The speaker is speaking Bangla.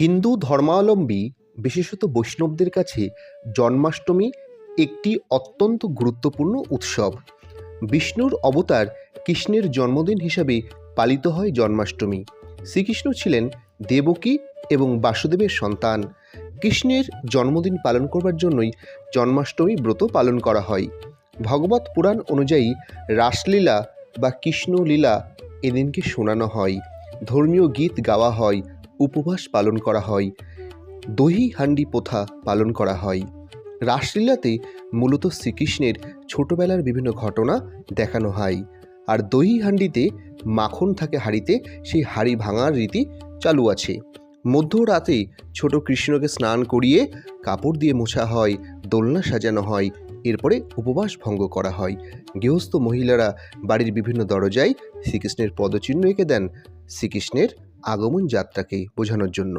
হিন্দু ধর্মাবলম্বী বিশেষত বৈষ্ণবদের কাছে জন্মাষ্টমী একটি অত্যন্ত গুরুত্বপূর্ণ উৎসব। বিষ্ণুর অবতার কৃষ্ণের জন্মদিন হিসাবে পালিত হয় জন্মাষ্টমী। শ্রীকৃষ্ণ ছিলেন দেবকী এবং বাসুদেবের সন্তান। কৃষ্ণের জন্মদিন পালন করবার জন্যই জন্মাষ্টমী ব্রত পালন করা হয়। ভগবত পুরাণ অনুযায়ী রাসলীলা বা কৃষ্ণলীলা এদিনকে শোনানো হয়, ধর্মীয় গীত গাওয়া হয়, উপবাস পালন করা হয়, দহি হান্ডি প্রথা পালন করা হয়। রাসলীলাতে মূলত শ্রীকৃষ্ণের ছোটবেলার বিভিন্ন ঘটনা দেখানো হয়, আর দহি হান্ডিতে মাখন থাকে হাঁড়িতে, সেই হাঁড়ি ভাঙার রীতি চালু আছে। মধ্যরাতে ছোট কৃষ্ণকে স্নান করিয়ে কাপড় দিয়ে মোছা হয়, দোলনা সাজানো হয়, এরপরে উপবাস ভঙ্গ করা হয়। গৃহস্থ মহিলারা বাড়ির বিভিন্ন দরজায় শ্রীকৃষ্ণের পদচিহ্ন এঁকে দেন শ্রীকৃষ্ণের আগমন যাত্রাকে বোঝানোর জন্য।